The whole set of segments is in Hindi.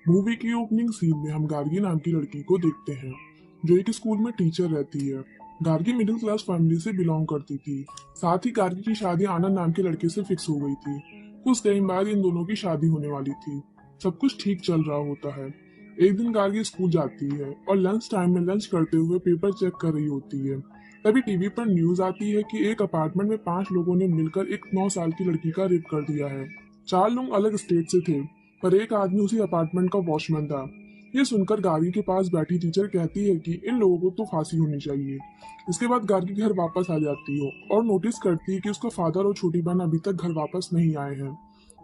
मूवी की ओपनिंग सीन में हम गार्गी नाम की लड़की को देखते हैं जो एक स्कूल में टीचर रहती है। गार्गी मिडिल क्लास फैमिली से बिलोंग करती थी। साथ ही गार्गी की शादी आनंद नाम के लड़के से फिक्स हो गई थी। कुछ टाइम बाद इन दोनों की शादी होने वाली थी। सब कुछ ठीक चल रहा होता है। एक दिन गार्गी स्कूल जाती है और लंच टाइम में लंच करते हुए पेपर चेक कर रही होती है। तभी टीवी पर न्यूज आती है कि एक अपार्टमेंट में 5 लोगों ने मिलकर एक 9 साल की लड़की का रेप कर दिया है। 4 लोग अलग स्टेट से थे, पर एक आदमी उसी अपार्टमेंट का वॉचमैन था। ये सुनकर गार्गी के पास बैठी टीचर कहती है कि इन लोगों को तो फांसी होनी चाहिए। इसके बाद गार्गी घर वापस आ जाती हो और नोटिस करती है कि उसका फादर और छोटी बहन अभी तक घर वापस नहीं आए हैं।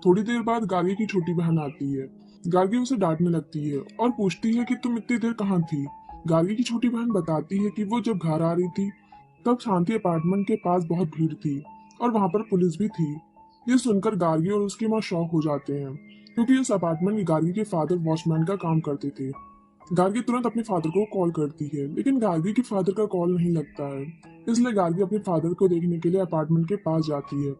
थोड़ी देर बाद गार्गी की छोटी बहन आती है। गार्गी उसे डांटने लगती है और पूछती है कि तुम इतनी देर कहाँ थी। गार्गी की छोटी बहन बताती है कि वो जब घर आ रही थी तब शांति अपार्टमेंट के पास बहुत भीड़ थी और वहां पर पुलिस भी थी। ये सुनकर गार्गी और उसकी माँ शॉक हो जाते हैं क्योंकि इस अपार्टमेंट में गार्गी के फादर वॉचमैन का काम करते थे। गार्गी तुरंत अपने फादर को कॉल करती है, लेकिन गार्गी के फादर का कॉल नहीं लगता है। इसलिए गार्गी अपने फादर को देखने के लिए अपार्टमेंट के पास जाती है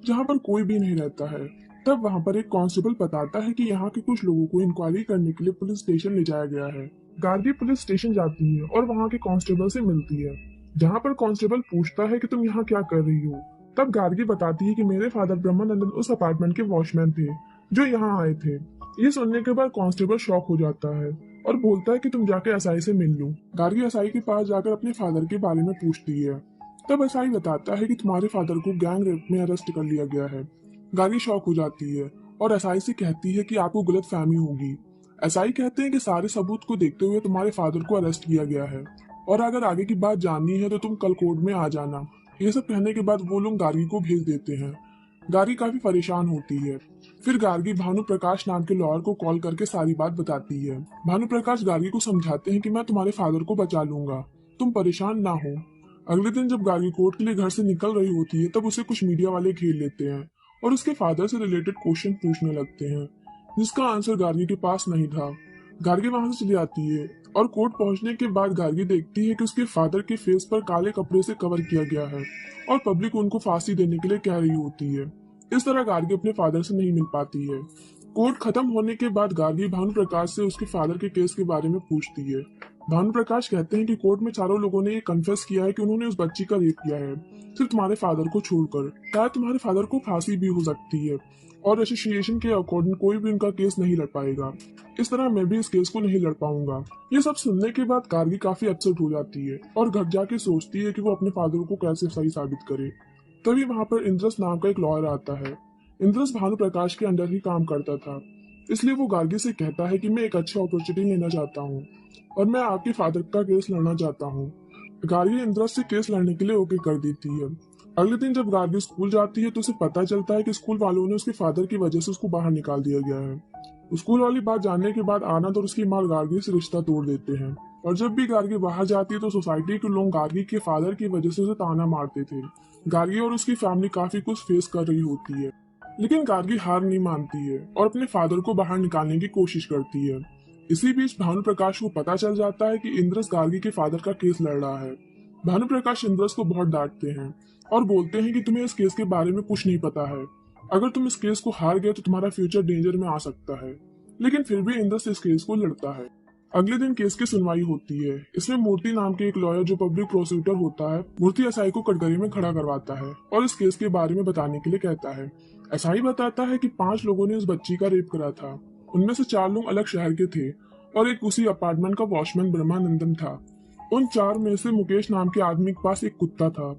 जहाँ पर कोई भी नहीं रहता है। तब वहाँ पर एक कांस्टेबल बताता है कि यहाँ के कुछ लोगों को इंक्वायरी करने के लिए पुलिस स्टेशन ले जाया गया है। गार्गी पुलिस स्टेशन जाती है और वहाँ के कांस्टेबल से मिलती है, जहाँ पर कांस्टेबल पूछता है कि तुम यहाँ क्या कर रही हो। तब गार्गी बताती है कि मेरे फादर ब्रह्मानंदन उस अपार्टमेंट के वॉचमैन थे जो यहाँ आए थे। ये सुनने के बाद कांस्टेबल शॉक हो जाता है और बोलता है कि तुम जाके एसआई से मिल लो। गार्गी एसआई के पास जाकर अपने फादर के बारे में पूछती है। तब एसआई बताता है कि तुम्हारे फादर को गैंग रेप में अरेस्ट कर लिया गया है। गार्गी शॉक हो जाती है और एसआई से कहती है कि आपको गलत फहमी होगी। एसआई कहते हैं कि सारे सबूत को देखते हुए तुम्हारे फादर को अरेस्ट किया गया है और अगर आगे की बात जाननी है तो तुम कल कोर्ट में आ जाना। ये सब कहने के बाद वो लोग गार्गी को भेज देते हैं। गार्गी काफी परेशान होती है। फिर गार्गी भानु प्रकाश नाम के लॉयर को कॉल करके सारी बात बताती है। भानु प्रकाश गार्गी को समझाते हैं कि मैं तुम्हारे फादर को बचा लूंगा, तुम परेशान ना हो। अगले दिन जब गार्गी कोर्ट के लिए घर से निकल रही होती है तब उसे कुछ मीडिया वाले घेर लेते हैं और उसके फादर से रिलेटेड क्वेश्चन पूछने लगते हैं, जिसका आंसर गार्गी के पास नहीं था। गार्गी वहां से चली आती है और कोर्ट पहुंचने के बाद गार्गी देखती है कि उसके फादर के फेस पर काले कपड़े से कवर किया गया है और पब्लिक उनको फांसी देने के लिए कह रही होती है। इस तरह गार्गी अपने फादर से नहीं मिल पाती है। कोर्ट खत्म होने के बाद गार्गी भानु प्रकाश से उसके फादर के केस के बारे में पूछती है। भानु प्रकाश कहते हैं कि कोर्ट में चारों लोगों ने ये कन्फेस किया है कि उन्होंने उस बच्ची का रेप किया है, सिर्फ तुम्हारे फादर को छोड़कर। शायद तुम्हारे फादर को फांसी भी हो सकती है और एसोसिएशन के अकॉर्डिंग कोई भी उनका केस नहीं लड़ पाएगा। इस तरह मैं भी इस केस को नहीं लड़ पाऊंगा। ये सब सुनने के बाद गार्गी काफी अपसेट हो जाती है और घर जाके सोचती है कि वो अपने फादर को कैसे सही साबित करे। तभी वहां पर इंद्रस नाम का एक लॉयर आता है। इंद्रस भानु प्रकाश के अंडर ही काम करता था, इसलिए वो गार्गी से कहता है कि मैं एक अच्छी अपॉर्चुनिटी लेना चाहता हूँ और मैं आपके फादर का केस लड़ना चाहता हूँ। गार्गी इंद्रस से केस लड़ने के लिए ओके कर देती है। अगले दिन जब गार्गी स्कूल जाती है तो उसे पता चलता है कि स्कूल वालों ने उसके फादर की वजह से उसको बाहर निकाल दिया गया है। स्कूल वाली बात जानने के बाद आनंद और उसकी माँ गार्गी से रिश्ता तोड़ देते हैं और जब भी गार्गी बाहर जाती है तो सोसाइटी के लोग गार्गी के फादर की वजह से उसे ताना मारते थे। गार्गी और उसकी फैमिली काफी कुछ फेस कर रही होती है, लेकिन गार्गी हार नहीं मानती है और अपने फादर को बाहर निकालने की कोशिश करती है। इसी बीच भानु प्रकाश को पता चल जाता है कि इंद्रस गार्गी के फादर का केस लड़ रहा है। भानु प्रकाश इंद्रस को बहुत डांटते हैं और बोलते हैं कि तुम्हें इस केस के बारे में कुछ नहीं पता है। अगर तुम इस केस को हार गए तो तुम्हारा फ्यूचर डेंजर में आ सकता है। लेकिन फिर भी इंद्रस इस केस को लड़ता है। अगले दिन केस की सुनवाई होती है। इसमें मूर्ति नाम के एक लॉयर जो पब्लिक प्रोसिक्यूटर होता है, मूर्ति एसआई को कटघरे में खड़ा करवाता है और इस केस के बारे में बताने के लिए कहता है। एसआई बताता है कि 5 लोगों ने उस बच्ची का रेप करा था। उनमें से 4 लोग अलग शहर के थे और एक उसी अपार्टमेंट का वॉचमैन ब्रह्मानंदन था। उन 4 में से मुकेश नाम के आदमी के पास एक कुत्ता था।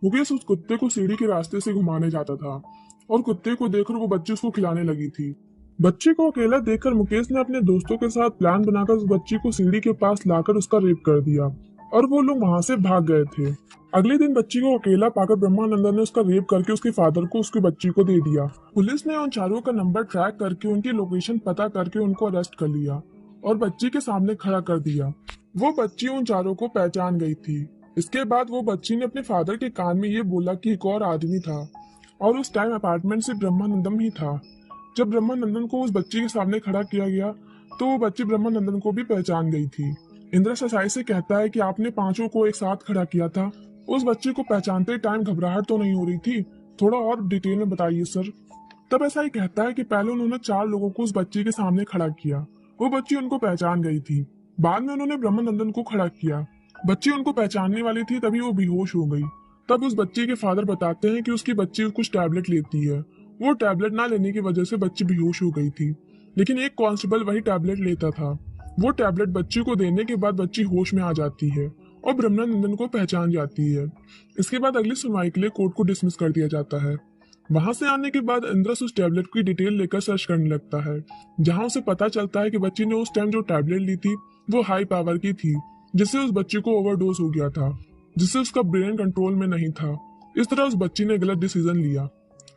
मुकेश उस कुत्ते को सीढ़ी के रास्ते से घुमाने जाता था और कुत्ते को देखकर वो बच्ची उसको खिलाने लगी थी। बच्चे को अकेला देखकर मुकेश ने अपने दोस्तों के साथ प्लान बनाकर उस बच्ची को सीढ़ी के पास लाकर उसका रेप कर दिया और वो लोग वहां से भाग गए थे। अगले दिन बच्ची को अकेला पाकर ब्रह्मानंदन ने उसका रेप करके उसके फादर को उसकी बच्ची को दे दिया। पुलिस ने उन चारों का नंबर ट्रैक करके उनकी लोकेशन पता करके उनको अरेस्ट कर लिया और बच्ची के सामने खड़ा कर दिया। वो बच्ची उन चारों को पहचान गई थी। इसके बाद वो बच्ची ने अपने फादर के कान में ये बोला कि एक और आदमी था और उस टाइम अपार्टमेंट से ब्रह्मानंदन ही था। जब ब्रह्मानंदन को उस बच्ची के सामने खड़ा किया गया तो वो बच्ची ब्रह्मानंदन को भी पहचान गई थी। इंद्रस एसआई से कहता है कि आपने 5 को एक साथ खड़ा किया था, उस बच्ची को पहचानते टाइम घबराहट तो नहीं हो रही थी? थोड़ा और डिटेल में बताइए सर। तब एसआई कहता है कि पहले उन्होंने 4 लोगों को उस बच्ची के सामने खड़ा किया। वो बच्ची उनको पहचान गई थी। बाद में उन्होंने ब्रह्मानंदन को खड़ा किया। बच्ची उनको पहचानने वाली थी, तभी वो बेहोश हो गई। तब उस बच्ची के फादर बताते हैं कि उसकी बच्ची कुछ टैबलेट लेती है। वो टैबलेट ना लेने की वजह से बच्ची बेहोश हो गई थी, लेकिन एक कांस्टेबल वही टैबलेट लेता था। वो टैबलेट बच्ची को देने के बाद बच्ची होश में आ जाती है और ब्रह्मानंदन को पहचान जाती है। इसके बाद अगली सुनवाई के लिए कोर्ट को डिसमिस कर दिया जाता है। वहां से आने के बाद इंद्रस उस टैबलेट की डिटेल लेकर सर्च करने लगता है, जहां उसे पता चलता है कि बच्ची ने उस टाइम जो टैबलेट ली थी वो हाई पावर की थी, जिससे उस बच्ची को ओवरडोज हो गया था, जिससे उसका ब्रेन कंट्रोल में नहीं था। इस तरह उस बच्ची ने गलत डिसीजन लिया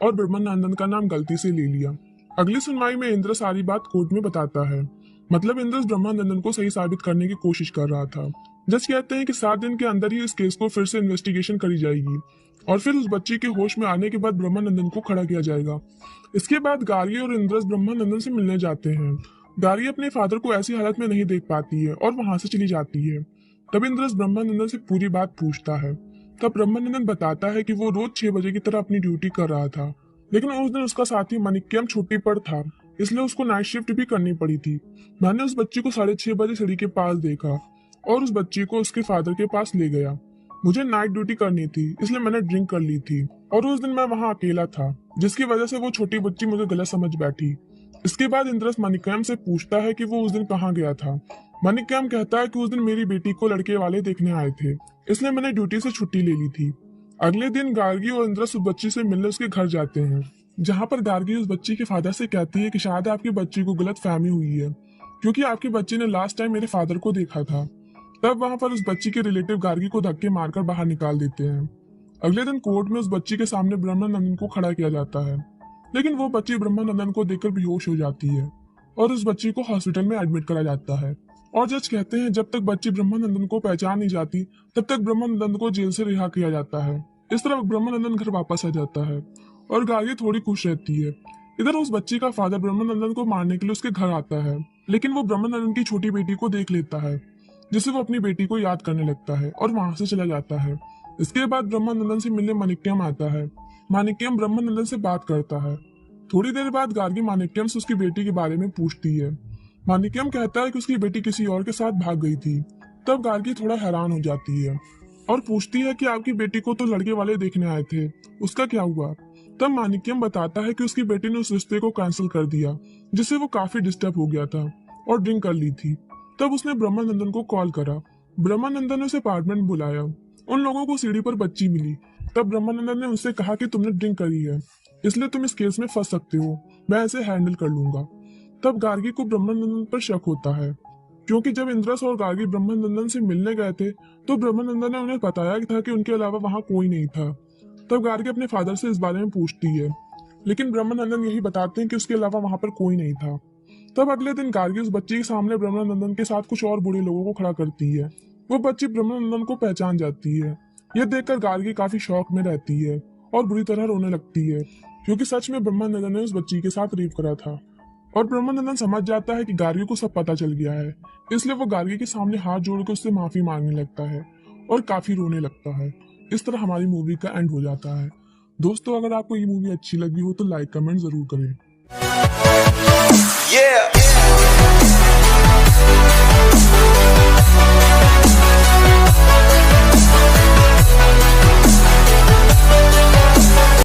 और ब्रह्मानंदन का नाम गलती से ले लिया। अगली सुनवाई में इंद्र सारी बात कोर्ट में बताता है। मतलब इंद्रस ब्रह्मानंदन को सही साबित करने की कोशिश कर रहा था। जज कहते हैं कि 7 दिन के अंदर ही इस केस को फिर से इन्वेस्टिगेशन करी जाएगी और फिर उस बच्ची के होश में आने के बाद ब्रह्मानंदन को खड़ा किया जाएगा। इसके बाद गार्गी और इंद्रस ब्रह्मानंदन से मिलने जाते हैं। गार्गी अपने फादर को ऐसी हालत में नहीं देख पाती है और वहां से चली जाती है। तब इंद्रस ब्रह्मानंदन से पूरी बात पूछता है। तब ब्रह्मानंदन बताता है कि वो रोज 6 बजे की तरह अपनी ड्यूटी कर रहा था, लेकिन उस दिन उसका साथी मणिक्यम छुट्टी पर था, इसलिए उसको नाइट शिफ्ट भी करनी पड़ी थी। मैंने उस बच्ची को 6:30 बजे सीढ़ी के पास देखा और उस बच्ची को उसके फादर के पास ले गया। मुझे नाइट ड्यूटी करनी थी, इसलिए मैंने ड्रिंक कर ली थी और उस दिन मैं वहां अकेला था, जिसकी वजह से वो छोटी बच्ची मुझे गलत समझ बैठी। इसके बाद इंद्रस मणिक्यम से पूछता है कि वो उस दिन कहाँ गया था। मणिक्यम कहता है कि उस दिन मेरी बेटी को लड़के वाले देखने आए थे, इसलिए मैंने ड्यूटी से छुट्टी ले ली थी। अगले दिन गार्गी और इंद्रस उस बच्ची से मिलने उसके घर जाते हैं, जहाँ पर गार्गी उस बच्ची के फादर से कहती है कि शायद आपकी बच्ची को गलत फहमी हुई है, क्योंकि आपकी बच्ची ने लास्ट टाइम मेरे फादर को देखा था। तब वहां पर उस बच्ची के रिलेटिव गार्गी को धक्के मारकर बाहर निकाल देते हैं। अगले दिन कोर्ट में उस बच्ची के सामने ब्रह्मानंदन को खड़ा किया जाता है, लेकिन वो बच्ची ब्रह्मानंदन को देखकर बेहोश हो जाती है और उस बच्ची को हॉस्पिटल में एडमिट करा जाता है। और जज कहते हैं जब तक बच्ची ब्रह्मानंदन को पहचान नहीं जाती तब तक ब्रह्मानंदन को जेल से रिहा किया जाता है। इस तरह ब्रह्मानंदन घर वापस आ जाता है और गार्गी थोड़ी खुश रहती है। इधर उस बच्ची का फादर ब्रह्मानंदन को मारने के लिए उसके घर आता है, लेकिन वो ब्रह्मानंदन की छोटी बेटी को देख लेता है, जिससे वो अपनी बेटी को याद करने लगता है और वहां से चला जाता है। इसके बाद ब्रह्मानंदन से मिलने माणिक्यम आता है। माणिक्यम ब्रह्मानंदन से बात करता है। थोड़ी देर बाद गार्गी माणिक्यम से उसकी बेटी के बारे में पूछती है। माणिक्यम कहता है कि उसकी बेटी किसी और के साथ भाग गई थी। तब गार्गी थोड़ा हैरान हो जाती है और पूछती है कि आपकी बेटी को तो लड़के वाले देखने आए थे, उसका क्या हुआ। तब माणिक्यम बताता है कि उसकी बेटी ने उस रिश्ते को कैंसिल कर दिया, जिससे वो काफी डिस्टर्ब हो गया था और ड्रिंक कर ली थी। तब उसने ब्रह्मानंदन को कॉल करा। ब्रह्मानंदन ने उसे अपार्टमेंट बुलाया। उन लोगों को सीढ़ी पर बच्ची मिली। तब ब्रह्मानंदन ने उनसे कहा कि तुमने ड्रिंक करी है, इसलिए तुम इस केस में फंस सकते हो, मैं ऐसे हैंडल कर लूंगा। तब गार्गी को ब्रह्मानंदन पर शक होता है, क्योंकि जब इंद्रस और गार्गी ब्रह्मानंदन से मिलने गए थे तो ब्रह्मानंदन ने उन्हें बताया था कि उनके अलावा वहां कोई नहीं था। तब गार्गी अपने फादर से इस बारे में पूछती है, लेकिन ब्रह्मानंदन यही बताते हैं कि उसके अलावा वहां पर कोई नहीं था। तब अगले दिन गार्गी उस बच्ची के सामने ब्रह्मानंदन के साथ कुछ और बुरे लोगों को खड़ा करती है। वो बच्ची ब्रह्मानंदन को पहचान जाती है। यह देखकर गार्गी काफी शौक में रहती है और बुरी तरह रोने लगती है, क्योंकि सच में ब्रह्मानंदन ने उस बच्ची के साथ रेप करा था। और ब्रह्मानंदन समझ जाता है कि गार्गी को सब पता चल गया है, इसलिए वो गार्गी के सामने हाथ जोड़कर उससे माफी मांगने लगता है और काफी रोने लगता है। इस तरह हमारी मूवी का एंड हो जाता है। दोस्तों, अगर आपको ये मूवी अच्छी लगी हो तो लाइक कमेंट जरूर करें। Yeah.